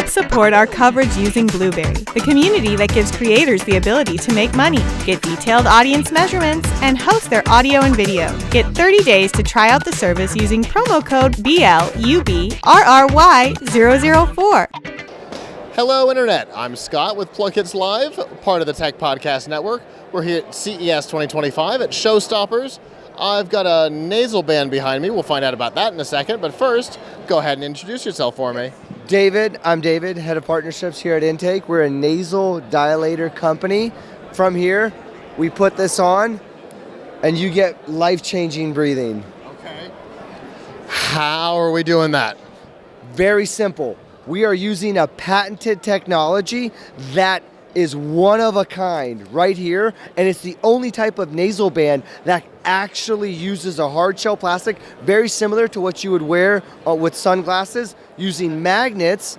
Help support our coverage using Blueberry, the community that gives creators the ability to make money, get detailed audience measurements, and host their audio and video. Get 30 days to try out the service using promo code BLUBRRY004. Hello, Internet. I'm Scott with PLUGHITZ Live, part of the Tech Podcast Network. We're here at CES 2025 at Showstoppers. I've got a nasal band behind me. We'll find out about that in a second. But first, go ahead and introduce yourself for me. David, I'm David, head of partnerships here at Intake. We're a nasal dilator company. From here, we put this on, and you get life-changing breathing. Okay. How are we doing that? Very simple. We are using a patented technology that is one of a kind right here, and it's the only type of nasal band that actually uses a hard shell plastic, very similar to what you would wear with sunglasses, using magnets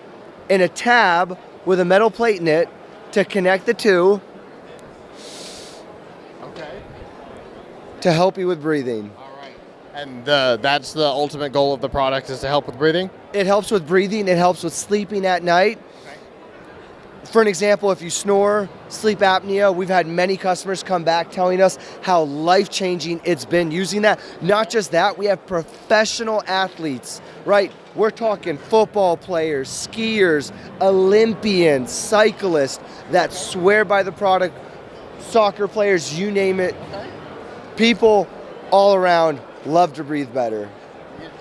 and a tab with a metal plate in it to connect the two. Okay. To help you with breathing. All right. And that's the ultimate goal of the product, is to help with breathing? It helps with breathing, it helps with sleeping at night. For an example, if you snore, sleep apnea, we've had many customers come back telling us how life-changing it's been using that. Not just that, we have professional athletes, right? We're talking football players, skiers, Olympians, cyclists that swear by the product, soccer players, you name it. People all around love to breathe better.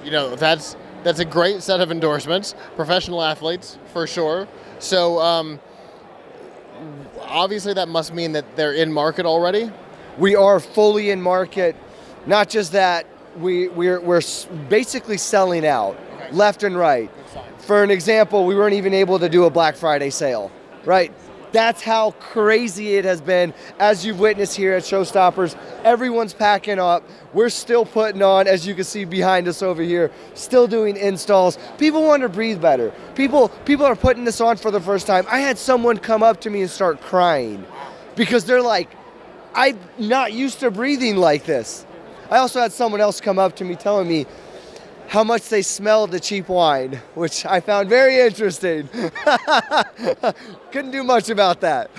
You know, that's a great set of endorsements. Professional athletes, for sure. So, obviously that must mean that they're in market already? We are fully in market. Not just that, we're basically selling out, left and right. For an example, we weren't even able to do a Black Friday sale, right? That's how crazy it has been. As you've witnessed here at Showstoppers, everyone's packing up. We're still putting on, as you can see behind us over here, still doing installs. People want to breathe better. People are putting this on for the first time. I had someone come up to me and start crying because they're like, I'm not used to breathing like this. I also had someone else come up to me telling me how much they smelled the cheap wine, which I found very interesting. Couldn't do much about that.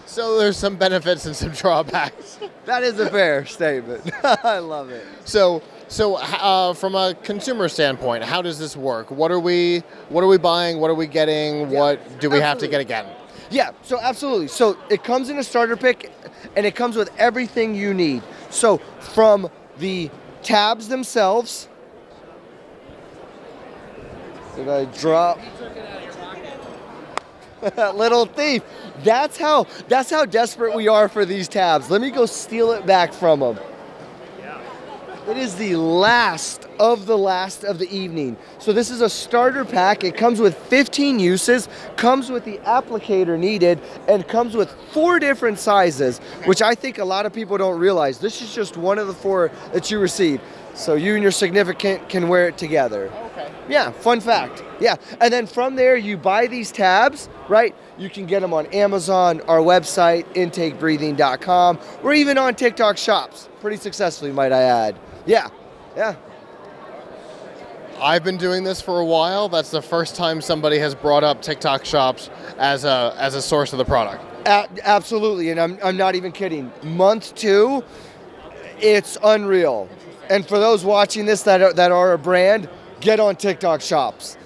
So there's some benefits and some drawbacks. That is a fair statement. I love it. So from a consumer standpoint, how does this work? What are we buying? What are we getting? What do we have to get again? Yeah, so absolutely. So it comes in a starter pick, and it comes with everything you need. So from the tabs themselves. Did I drop? Little thief. That's how desperate we are for these tabs. Let me go steal it back from them. It is the last of the evening. So this is a starter pack. It comes with 15 uses, comes with the applicator needed, and comes with 4 different sizes, which I think a lot of people don't realize. This is just one of the 4 that you receive. So you and your significant can wear it together. Okay. Yeah, fun fact. Yeah, and then from there you buy these tabs, right? You can get them on Amazon, our website, intakebreathing.com. We're even on TikTok shops, pretty successfully, might I add. Yeah. I've been doing this for a while. That's the first time somebody has brought up TikTok shops as a source of the product. Absolutely, and I'm not even kidding. Month 2, it's unreal. And for those watching this that are a brand, get on TikTok shops.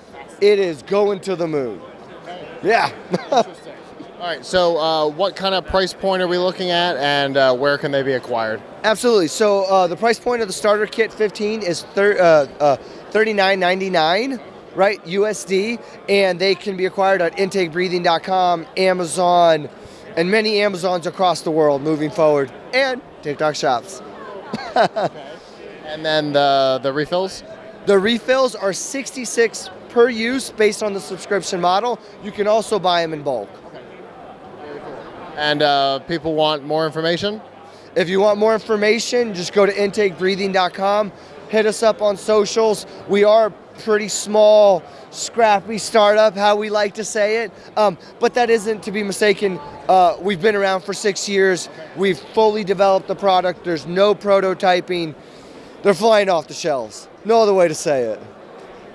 It is going to the moon. Yeah. Interesting. All right, so what kind of price point are we looking at, and where can they be acquired? Absolutely. So the price point of the starter kit 15 is $39.99, right, USD, and they can be acquired at intakebreathing.com, Amazon, and many Amazons across the world moving forward, and TikTok shops. Okay. And then the refills? The refills are $66 per use based on the subscription model. You can also buy them in bulk. Okay. Very cool. And people want more information? If you want more information, just go to intakebreathing.com. Hit us up on socials. We are pretty small, scrappy startup, how we like to say it. But that isn't to be mistaken. We've been around for 6 years. We've fully developed the product. There's no prototyping. They're flying off the shelves. No other way to say it.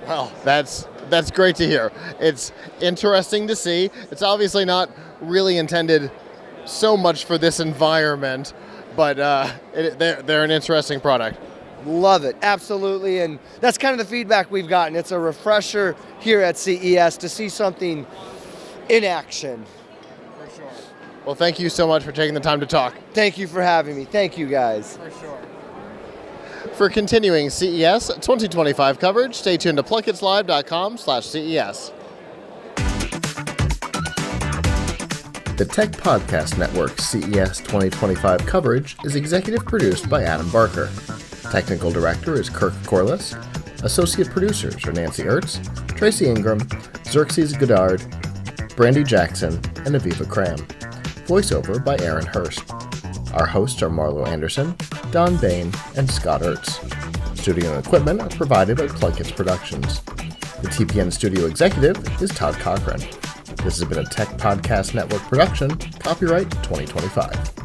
Well, that's That's great to hear. It's interesting to see. It's obviously not really intended so much for this environment, but they're an interesting product. Love it, absolutely, and that's kind of the feedback we've gotten. It's a refresher here at CES to see something in action. For sure. Well, thank you so much for taking the time to talk. Thank you for having me. Thank you, guys. For sure. For continuing CES 2025 coverage, stay tuned to PLUGHITZLive.com/CES. The Tech Podcast Network CES 2025 coverage is executive produced by Adam Barker. Technical director is Kirk Corliss. Associate producers are Nancy Ertz, Tracy Ingram, Xerxes Goddard, Brandy Jackson, and Aviva Cram. Voiceover by Aaron Hurst. Our hosts are Marlo Anderson, Don Bain, and Scott Ertz. Studio and equipment are provided by PLUGHITZ Productions. The TPN studio executive is Todd Cochran. This has been a Tech Podcast Network production, copyright 2025.